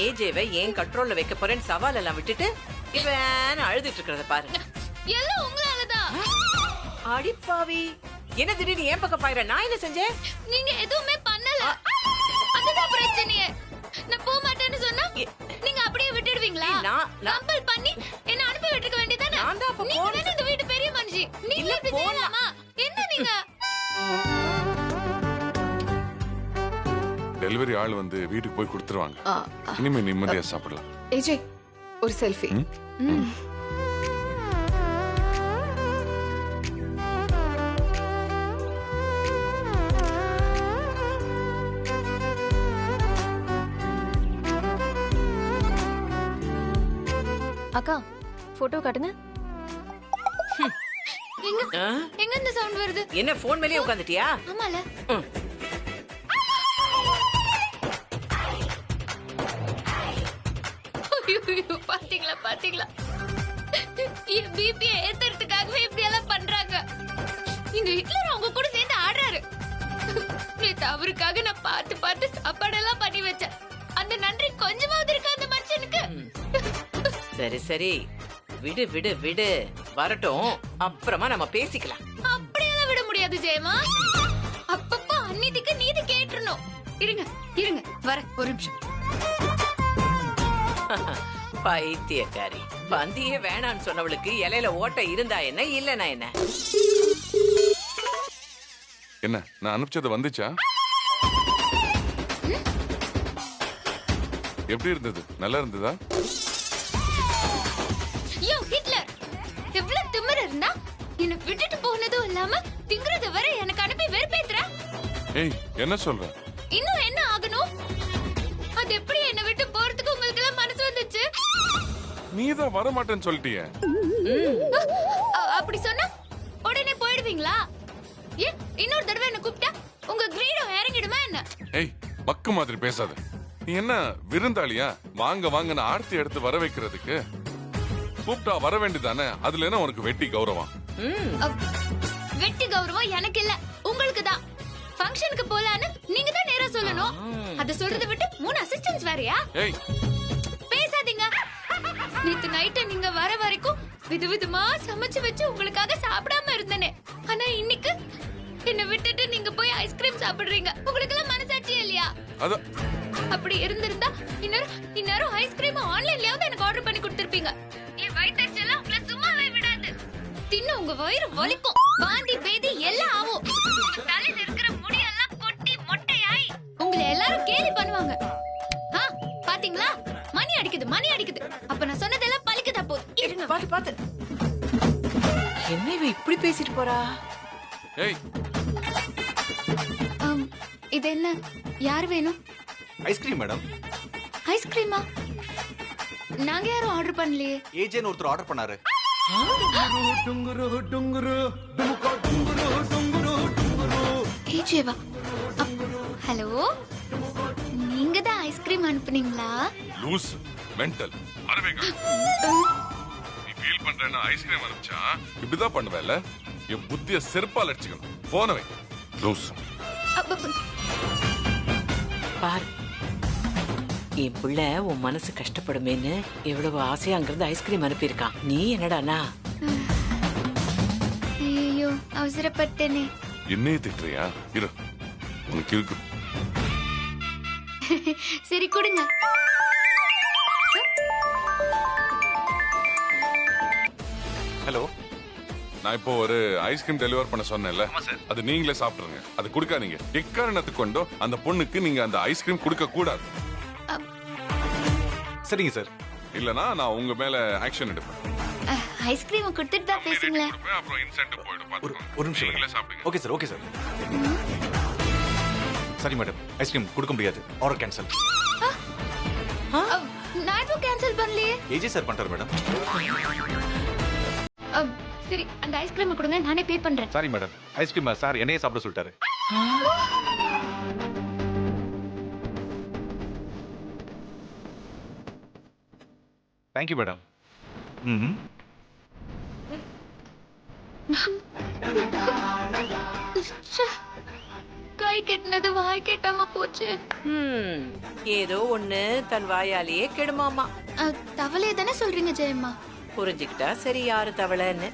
ஏஜேவை ஏன் கண்ட்ரோல்ல வைக்க போறேன்னு சவால் எல்லாம் விட்டுட்டு இவன் அழுதுட்டு இருக்கிறத பாரு. எல்லாம் உங்களாலதான். அடிப்பாவி, என்ன திடீர்னு ஏன் பக்கம் பாயிர? நான் என்ன செஞ்சேன்? நீங்க எதுவுமே பண்ணல. அதுதான் பிரச்சனையே. நான் போக மாட்டேன்னு சொன்னா நீங்க அப்படியே விட்டுடுவீங்களா? கம்பல் பண்ணி என்ன அனுப்பி விட்டுக்க வேண்டியதானே? நான் தான் அப்ப நீங்க தானே இந்த வீட்டு பெரிய மனுஷி. நீங்க இப்படி செய்யலாமா? என்ன நீங்க? டெலிவரி ஆள் வந்து வீட்டுக்கு போய் கொடுத்துருவாங்க. ஆ, இனிமே நிம்மதியா சாப்பிடலாம். ஏஜே ஒரு செல்ஃபி. அக்கா போட்டோ காட்டுங்க. எங்க ஆ? எங்க இந்த சவுண்ட் வருது? என்ன போன் மேலயே உட்காந்துட்டியா? ஆமால. பாத்தீங்களா பாத்தீங்களா, என் பிபி ஏத்துறதுக்காகவே இப்படி எல்லாம் பண்றாங்க. இந்த ஹிட்லர் அவங்க கூட சேர்ந்து ஆடுறாரு. நேத்து அவருக்காக நான் பார்த்து பார்த்து சாப்பாடெல்லாம் பண்ணி வச்சேன். அந்த நன்றி கொஞ்சமாவது இருக்கா அந்த மனுஷனுக்கு? சரி சரி, விடு விடு விடு, வரட்டும், அப்புறமா நம்ம பேசிக்கலாம். அப்படியெல்லாம் விட முடியாது ஜெயமா. அப்பப்ப அந்நீதிக்கு நீதி கேட்டுறணும். இருங்க இருங்க, வர ஒரு நிமிஷம். பைத்தியக்காரி, பந்தியே வேணான்னு சொன்னவளுக்கு இலையில ஓட்டை இருந்தா என்ன, இல்லனா என்ன? என்ன நான் அனுப்பிச்சது வந்துச்சா? எப்படி இருந்தது? நல்லா இருந்ததா? யோ ஹிட்லர், எவ்வளவு திமிரு இருந்தா என்ன விட்டுட்டு போனதும் இல்லாம திங்கிறது வரை எனக்கு அனுப்பி வெறுப்பேத்துற. ஏய், என்ன சொல்ற? இன்னும் என்ன ஆகணும்? அது எப்படி என்ன விட்டு போறதுக்கு உங்களுக்கு எல்லாம் மனசு வந்துச்சு? நீதான் வர மாட்டேன்னு சொல்லிட்டியே. அப்படி சொன்னா உடனே போயிடுவீங்களா? ஏன் இன்னொரு தடவை என்ன கூப்பிட்டா உங்க கிரீடம் இறங்கிடுமா என்ன? ஏய், பக்கு மாதிரி பேசாத. நீ என்ன விருந்தாளியா? வாங்க வாங்கன்னு ஆர்த்தி எடுத்து வர வைக்கிறதுக்கு கூப்பிட்டா வர வேண்டியதானே? அதுல என்ன உனக்கு வெட்டி கௌரவம்? வெட்டி கௌரவம் எனக்கு இல்ல, உங்களுக்கு தான். ஃபங்க்ஷனுக்கு போலான்னு நீங்க தான் நேரா சொல்லணும். அத சொல்றதை விட்டு 3 அசிஸ்டன்ட்ஸ் வேறயா? ஏய், பேசாதீங்க. நேத்து நைட்டு நீங்க வர வரைக்கும் விதவிதமா சமைச்சு வச்சு உங்களுக்காக சாப்பிடாம இருந்தனே. ஆனா இன்னைக்கு என்ன விட்டுட்டு நீங்க போய் ஐஸ்கிரீம் சாப்பிடுறீங்க. உங்களுக்கு எல்லாம் மனசாட்சி இல்லையா? அத அப்படி இருந்திருந்தா இன்னொரு ஐஸ்கிரீம் ஆன்லைன்லயாவது எனக்கு ஆர்டர் பண்ணி கொடுத்திருப்பீங்க. என் வயித்தறிச்செல்லாம் உங்களை சும்மாவே விடாது. தின்னு உங்க வயிறு வலிக்கும், வாந்தி பேதி எல்லாம் ஆகும். உங்க தலையில இருக்கிற முடியெல்லாம் கொட்டி மொட்டையாய் உங்களை எல்லாரும் கேலி பண்ணுவாங்க. பாத்தீங்களா, மணி அடிக்குது மணி அடிக்குது. அப்ப நான் சொன்னதெல்லாம் பலிக்குதா போகுது. இருங்க, பாத்து பாத்து. என்ன இவ இப்படி பேசிட்டு போறா? ஏய், இது என்ன? யார் வேணும்? Ice cream madam. ஐஸ்கிரீமா? நாங்க யாரும் ஆர்டர் பண்ணலையே. ஏஜேன்னு ஒருத்தர் ஆர்டர் பண்ணாரு. ஏஜேவா? ஹலோ, நீங்க தான் ஐஸ்கிரீம் அனுப்புனீங்களா? லூஸ் மென்டல் அரவேங்க. நீ ஃபீல் பண்றேன்னா ஐஸ்கிரீம் அனுப்பிச்சா இப்படிதான் பண்ணுவேல? என் புத்திய செருப்பால் அடிச்சுக்கணும். போனவே லூஸ். பாரு, என் புள்ள உன் மனசு கஷ்டப்படுமேன்னு எவ்வளவு ஆசையா அங்கிருந்து ஐஸ்கிரீம் அனுப்பியிருக்கான். நீ என்னடானா? ஐயோ, அவசரப்பட்டேனே. என்னையே திட்டுறியா? இரு, உனக்கு இருக்கு. சரி கொடுங்க. ஹலோ, நான் இப்போ ஒரு ஐஸ்கிரீம் டெலிவர் பண்ண சொன்னேன்ல, அது நீங்களே சாப்பிடுங்க. அது கொடுக்காதீங்க. எக்காரணத்துக்கு கொண்டோ அந்த பொண்ணுக்கு நீங்க அந்த ஐஸ்கிரீம் கொடுக்க கூடாது. சரிங்க சார். இல்லனா நான் உங்க மேல ஆக்ஷன் எடுப்பேன். ஐஸ்கிரீம் கொடுத்துட்டு தான் பேசுங்களேன். அப்புறம் இன்சென்டிவ் போய்டும். ஒரு நிமிஷம். நீங்களே சாப்பிடுங்க. Okay sir, okay sir. சரி மேடம், ஐஸ்கிரீம் கொடுக்க முடியாது. Order cancel. நான் எதுவும் கேன்சல் பண்ணலையே. ஏஜே சார் பண்றாரு மேடம். சரி, அந்த ஐஸ்கிரீம் கொடுங்க, நானே பே பண்றேன். சாரி மேடம், ஐஸ்கிரீம் சார் என்னையே சாப்பிட சொல்லிட்டாரு. Thank you madam. ம், கை கெட்டினது வாய் கெட்டாம போச்சு. ஏதோ ஒண்ணு தன் வாயாலேயே கெடுமாமா. தவளைய தானே சொல்றீங்க ஜெயம்மா? புரிஞ்சுக்கிட்டா சரி யாரு தவளைன்னு.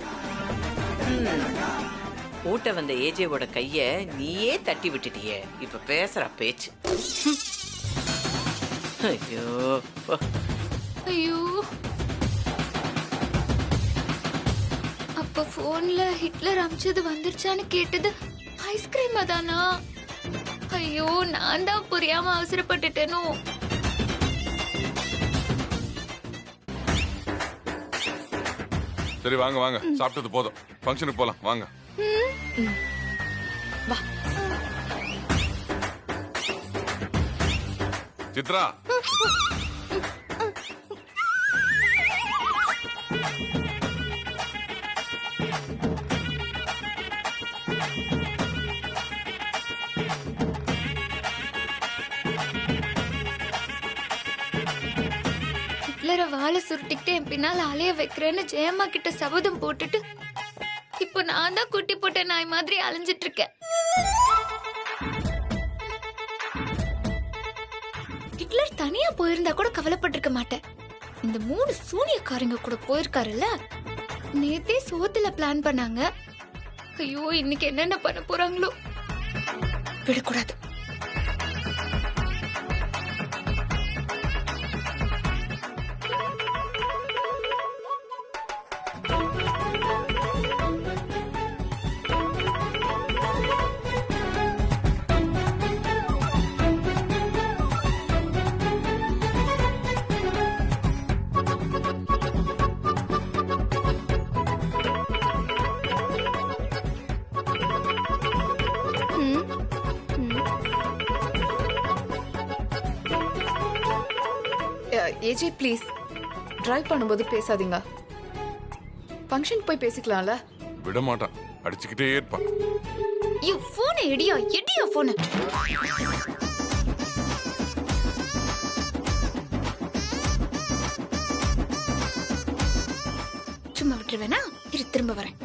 ஊட்ட வந்த ஏஜேவோட கைய நீயே தட்டி விட்டுட்டியே, இப்ப பேசுற பேச்சு. ஐயோ ஐயோ, அப்ப போன்ல ஹிட்லர் அமிச்சது வந்துருச்சான்னு கேட்டது ஐஸ்கிரீம் தானா? ஐயோ, நான் தான் புரியாம அவசரப்பட்டுட்டேனோ. சரி வாங்க வாங்க, சாப்பிட்டது போதும், ஃபங்க்ஷனுக்கு போலாம் வாங்க. வா. சித்ரா, ஹிட்லரை வாழை சுருட்டிக்கிட்டு என் பின்னால அலைய வைக்கிறேன்னு ஜெயம்மா கிட்ட சபதம் போட்டுட்டு இப்போ நான் தான் குட்டி போட்ட நாய் மாதிரி அலைஞ்சிட்டு இருக்கேன். ஹிட்லர் தனியா போயிருந்தா கூட கவலைப்பட்டிருக்க மாட்டேன். இந்த 3 சூனியக்காரங்க கூட போயிருக்காருல்ல, நேத்தே சோத்துல பிளான் பண்ணாங்க. ஐயோ, இன்னைக்கு என்னென்ன பண்ண போறாங்களோ. விடக்கூடாது. ஏஜே ப்ளீஸ், டிரைவ் பண்ணும்போது பேசாதீங்க. ஃபங்க்ஷன் போய் பேசிக்கலாம்ல. விட மாட்டான், அடிச்சுக்கிட்டே இருப்பான். ஐயோ, போனை எடியா எடியா போனை. சும்மா விட்டுருவேனா? இரு, திரும்ப வரேன்.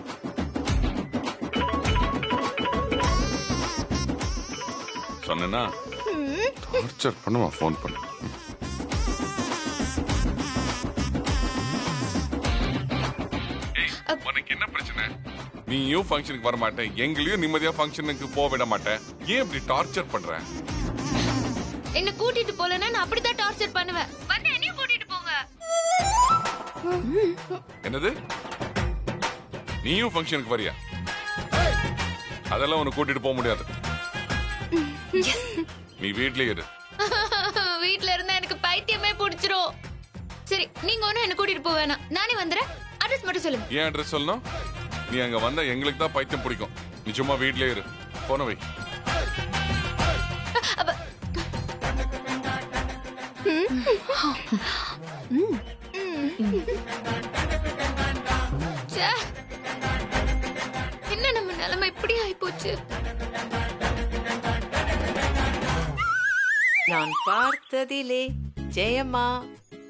சொன்னா டார்ச்சர் பண்ணுவான், ஃபோன் பண்ணு. உனக்கு என்ன பிரச்சனை? நீயும் ஃபங்க்ஷனுக்கு வர மாட்டேன், எங்களையும் நிம்மதியா ஃபங்க்ஷனுக்கு போக விட மாட்டேன். ஏன் இப்படி டார்ச்சர் பண்ற? என்ன கூட்டிட்டு போலன்னா நான் அப்படிதான் டார்ச்சர் பண்ணுவேன். வந்து என்னையும் கூட்டிட்டு போங்க. என்னது? நீயும் ஃபங்க்ஷனுக்கு வரியா? அதெல்லாம் உனக்கு கூட்டிட்டு போக முடியாது. நீ வீட்லயே இரு. வீட்ல இருந்தா எனக்கு பைத்தியமே பிடிச்சிரும். சரி, நீங்க ஒண்ணும் என்ன கூட்டிட்டு போக வேணாம், நானே வந்துறேன். அட்ரஸ் மட்டும் சொல்லுங்க. ஏன் அட்ரஸ் சொல்லணும்? நீ அங்க வந்தா எங்களுக்கு தான் பைத்தியம் பிடிக்கும். நீ சும்மா வீட்லயே இரு. போன வை. என்ன நம்ம நிலைமை இப்படி ஆயிப்போச்சு? நான் பார்த்ததிலே ஜெயம்மா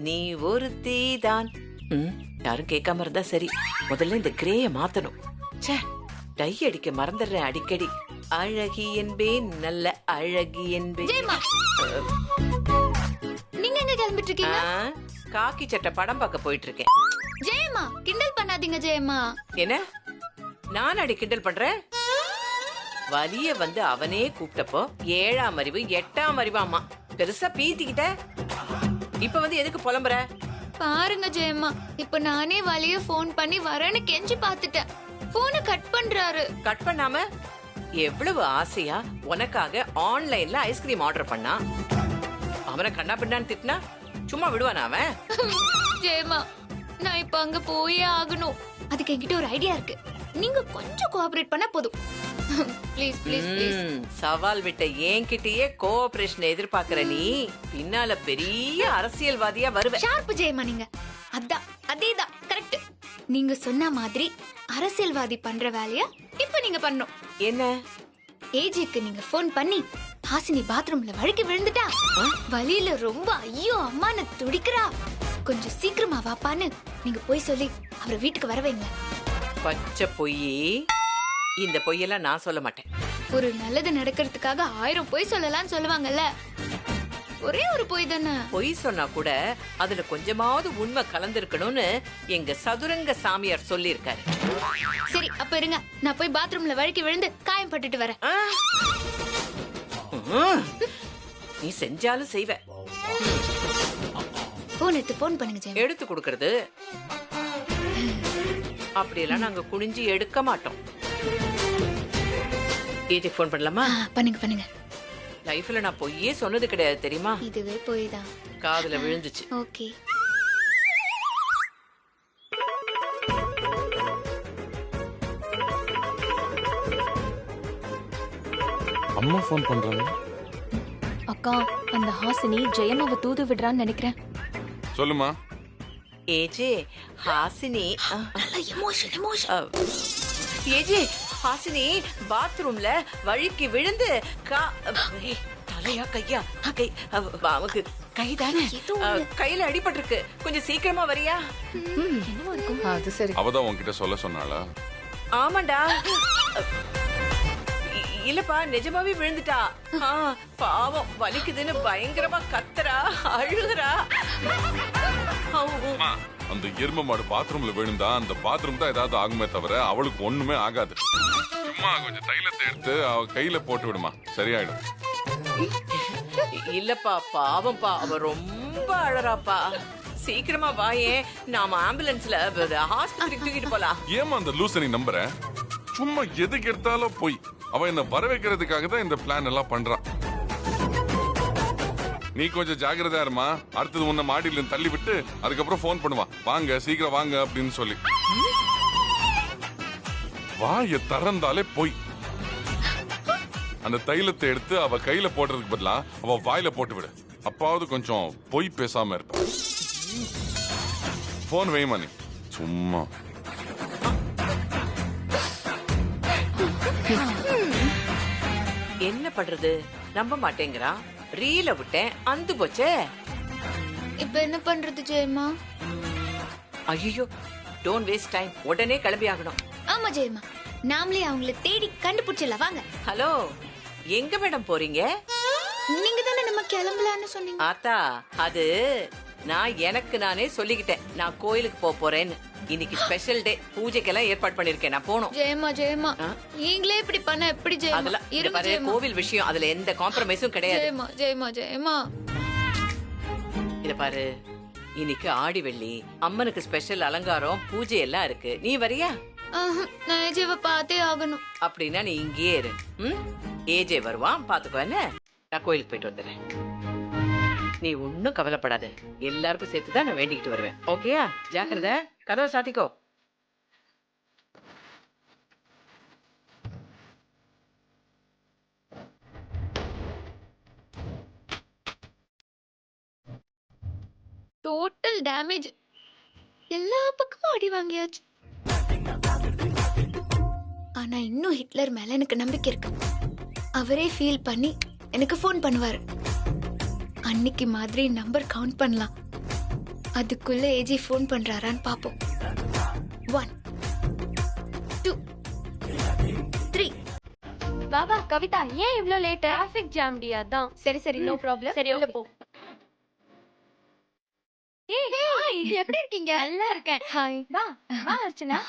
நீ ஒருத்திதான். யாரும் கேட்காம இருந்தா சரி. முதல்ல இந்த கிரேய மாத்தணும். ச்சே, டை அடிக்க மறந்துடுறேன் அடிக்கடி. அழகி என்பேன், நல்ல அழகி என்பேன். ஜெயம்மா, நீங்க எங்க கிளம்பிட்டு இருக்கீங்க? காக்கி சட்டை படம் பார்க்க போயிட்டு இருக்கேன். ஜெயம்மா, கிண்டல் பண்ணாதீங்க ஜெயம்மா. என்ன நான் அடி கிண்டல் பண்றேன்? வலிய வந்து அவனே கூப்பிட்டப்போ 7ஆம் அறிவு 8ஆம் அறிவாமா பெருசா பீத்திக்கிட்ட. இப்ப வந்து எதுக்கு புலம்புற? பாருங்க ஜெயம்மா, இப்ப நானே வலிய போன் பண்ணி வரேன்னு கெஞ்சி பாத்துட்டேன். போனை கட் பண்றாரு. கட் பண்ணாம எவ்வளவு ஆசையா உனக்காக ஆன்லைன்ல ஐஸ்கிரீம் ஆர்டர் பண்ணா. அவனை கண்ணா பின்னான்னு திட்டினா சும்மா விடுவானா அவன்? ஜெயம்மா, நான் இப்ப அங்க போயே ஆகணும். அதுக்கு என்கிட்ட ஒரு ஐடியா இருக்கு. நீங்க கொஞ்சம் கோஆபரேட் பண்ணா போதும். Please please please. சவால் விட்ட என்கிட்டயே கோஆபரேஷன் எதிர்பார்க்கற நீ பின்னால பெரிய அரசியல்வாதியா வருவ. ஷார்ப் ஜெயம்மா நீங்க. அதேதான் கரெக்ட். நீங்க சொன்ன மாதிரி அரசியல்வாதி பண்ற வேலைய இப்ப நீங்க பண்ணணும். என்ன? ஏஜிக்கு நீங்க போன் பண்ணி ஹாசினி பாத்ரூம்ல வழுக்கி விழுந்துட்டா, வலியில ரொம்ப ஐயோ அம்மான்னு துடிக்கிறா, கொஞ்சம் சீக்கிரமா வாப்பான்னு நீங்க போய் சொல்லி அவரை வீட்டுக்கு வர வைங்க. பச்சை பொய். இந்த பொய்யெல்லாம் நான் சொல்ல மாட்டேன். ஒரு நல்லது நடக்கிறதுக்காக 1000 பொய் சொல்லலாம்னு சொல்லுவாங்கல்ல, ஒரே ஒரு பொய் தானே. பொய் சொன்னா கூட அதுல கொஞ்சமாவது உண்மை கலந்திருக்கணும்னு எங்க சதுரங்க சாமியார் சொல்லியிருக்காரு. சரி அப்ப இருங்க, நான் போய் பாத்ரூம்ல வழுக்கி விழுந்து காயம் பட்டுட்டு வரேன். ஆ? நீ செஞ்சாலும் செய்வ. போன் எடுத்து போன் பண்ணுங்க ஜெயமா. எடுத்து கொடுக்கறது அப்படியெல்லாம் நாங்க குனிஞ்சு எடுக்க மாட்டோம். ஏஜி ஃபோன் பண்ணலாமா? பண்ணுங்க பண்ணுங்க. லைஃப்ல நான் பொய்யே சொன்னது கிடையாது தெரியுமா? இதுவே போய் தான். காதுல விழுந்துச்சு. ஓகே. அம்மா ஃபோன் பண்றாங்க. அக்கா, அந்த ஹாசினி ஜெயமாவை தூது விடுறான்னு நினைக்கிறேன். சொல்லுமா. AJ Hasini emotion emotion. AJ Hasini பாத்ரூம்ல வழுக்கி விழுந்து தலையா கையா கை அவனுக்கு கைதானே கையில அடிபட்டிருக்கு. கொஞ்சம் சீக்கிரமா வரியா? என்னவா இருக்கும்? அது சரி. அவதான் உன்கிட்ட சொல்ல சொன்னாளா? ஆமாண்டா. இல்லப்பா, நிஜமாவே விழுந்துட்டா. பாவம் வலிக்குதுன்னு பயங்கரமா கத்துறா, அழுகுறா. அந்த எரும மாடு பாத்ரூம்ல விழுந்தா அந்த பாத்ரூம் தான் ஏதாவது ஆகுமே தவிர அவளுக்கு ஒண்ணுமே ஆகாது. சும்மா கொஞ்சம் தைலத்தை எடுத்து அவ கையில போட்டு விடுமா, சரியாயிடும். இல்லப்பா, பாவம்பா, அவ ரொம்ப அழறாப்பா. சீக்கிரமா வாயே, நாம ஆம்புலன்ஸ்ல ஹாஸ்பிட்டலுக்கு தூக்கிட்டு போலாம். ஏமா அந்த லூசனி நம்புற? சும்மா எதுக்கு எடுத்தாலும் போய் அவ என்ன வர வைக்கிறதுக்காக தான் இந்த பிளான் எல்லாம் பண்றான். நீ கொஞ்சம் ஜாக்கிரதா இருமா. அடுத்தது உன்னை மாடியில தள்ளி விட்டு அதுக்கப்புறம் போன் பண்ணுவா, வாங்க சீக்கிரம் வாங்க அப்படின்னு சொல்லி. வாய திறந்தாலே போய் அந்த தைலத்தை எடுத்து அவ கையில போடுறதுக்கு பதிலா அவ வாயில போட்டு விடு. அப்பாவது கொஞ்சம் பொய் பேசாம இருப்ப. போன் வைமா நீ. சும்மா என்ன பண்றது, நம்ப மாட்டேங்கிறா. ரீல விட்டேன், அந்து போச்சே. இப்ப என்ன பண்றது ஜெயமா? ஐயோ, டோன்ட் வேஸ்ட் டைம். உடனே கிளம்பி ஆகணும். ஆமா ஜெயமா, நாமளே அவங்கள தேடி கண்டுபிடிச்சல. வாங்க. ஹலோ, எங்க மேடம் போறீங்க? நீங்க தானே நம்ம கிளம்பலான்னு சொன்னீங்க. ஆத்தா, அது நான் எனக்கு நானே சொல்லிக்கிட்டேன். நான் கோயிலுக்கு போறேன்னு. இன்னைக்கு ஸ்பெஷல் டே, பூஜைக்கெல்லாம் ஏற்பாடு பண்ணிருக்கேன். நான் போகணும். ஜெயமா ஜெயமா, நீங்களே இப்படி பண்ண எப்படி ஜெயமா? அதெல்லாம் இங்க இருங்க பாரு, ஜெயமா. கோவில் விஷயம், அதுல எந்த காம்ப்ரமைஸும் கிடையாது. ஜெயமா ஜெயமா ஜெயமா. இத பாரு, இன்னைக்கு ஆடி வெள்ளி, அம்மனுக்கு ஸ்பெஷல் அலங்காரம், பூஜை எல்லாம் இருக்கு. நீ வரியா? நான் ஏஜேவை பார்த்தே ஆகணும். அப்படின்னா நீ இங்கேயே இரு. ஏஜே வருவான், பாத்துக்கோ. என்ன, நான் கோயிலுக்கு போயிட்டு வந்துடுறேன். நீ ஒன்னும் கவலைப்படாத. எல்லாருக்கும் சேர்த்துதான் நான் வேண்டிக்கிட்டு வருவேன். ஓகேயா? ஜாக்கிரதை, கதவை சாத்திக்கோ. Total damage. எல்லா பக்கமும் அடி வாங்கியாச்சு. ஆனா இன்னும் ஹிட்லர் மேல எனக்கு நம்பிக்கை இருக்கு. அவரே ஃபீல் பண்ணி எனக்கு ஃபோன் பண்ணுவாரு. அன்னைக்கு மாதிரி நம்பர் கவுண்ட் பண்ணலாம். அதுக்குள்ள ஏஜி ஃபோன் பண்றாரான்னு பாப்போம். 1 2 3. பாபா கவிதா, ஏன் இவ்ளோ லேட்? Traffic jam D. அதான். சரி சரி, நோ ப்ராப்ளம். சரி, உள்ள போ. ஏய் ஹாய், எப்படி இருக்கீங்க? நல்லா இருக்கேன். ஹாய். வா வா அர்ச்சனா.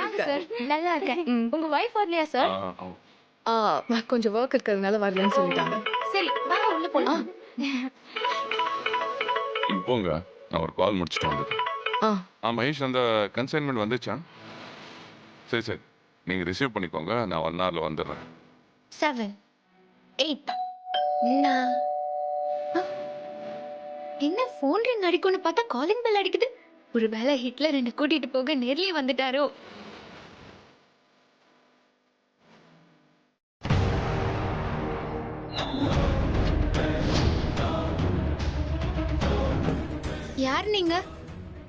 வாங்க சார். நல்லா இருக்கேன். உங்க வைஃப் வரலையா சார்? கொஞ்சம் ஒர்க் இருக்கிறதுனால வரலன்னு சொல்லிட்டாங்க. சரி, வா உள்ள போலாம். போங்க, நான் ஒரு கால் முடிச்சுட்டு வந்துடுறேன். மகேஷ், அந்த கன்சைன்மெண்ட் வந்துச்சா? சரி சரி, நீங்க ரிசீவ் பண்ணிக்கோங்க. நான் 1 hourல வந்துடுறேன். 7 8 9. என்ன ஃபோன் ரிங் அடிக்கும்னு பார்த்தா காலிங் பெல் அடிக்குது. ஒருவேளை ஹிட்லர் என்ன கூட்டிட்டு போக நேர்லயே வந்துட்டாரோ? யார் நீங்க?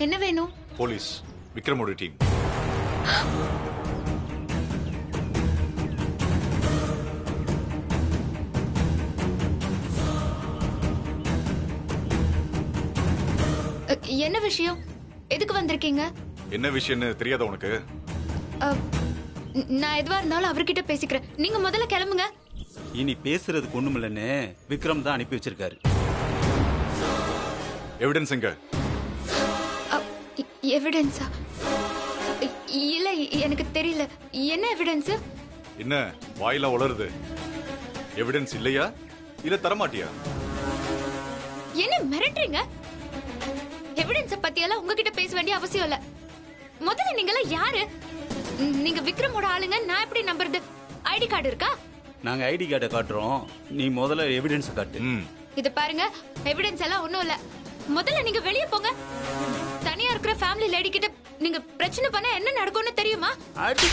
என்ன வேணும்? போலீஸ், விக்ரமோட டீம். என்ன விஷயம்? எதுக்கு வந்திருக்கீங்க? என்ன விஷயம்னு தெரியாத உனக்கு? நான் எதுவா இருந்தாலும் அவர்கிட்ட பேசிக்கிறேன். நீங்க முதல்ல கிளம்புங்க. இனி பேசுறதுக்கு ஒண்ணுமில்லன்னு விக்ரம் தான் அனுப்பி வச்சிருக்காரு. எவிடன்ஸ் எங்க? எவிடன்ஸா? இல்ல, எனக்கு தெரியல. என்ன எவிடன்ஸ்? என்ன வாயில உளருது? எவிடன்ஸ் இல்லையா இல்ல தரமாட்டியா? என்ன மிரட்டுறீங்க? எவிடன்ஸ பத்தி எல்லாம் உங்ககிட்ட பேச வேண்டிய அவசியம் இல்ல. முதல்ல நீங்க எல்லாம் யாரு? நீங்க விக்ரமோட ஆளுங்க. நான் எப்படி நம்புறது? ஐடி கார்டு இருக்கா? நாங்க ஐடி கார்டை காட்டுறோம், நீ முதல்ல எவிடன்ஸ் காட்டு. இது பாருங்க, எவிடன்ஸ் எல்லாம் ஒண்ணும் இல்ல. முதல்ல நீங்க வெளிய போங்க. தனியா இருக்கிற ஃபேமிலி லேடி கிட்ட நீங்க பிரச்சனை பண்ண என்ன நடக்கும்னு தெரியுமா? அடி.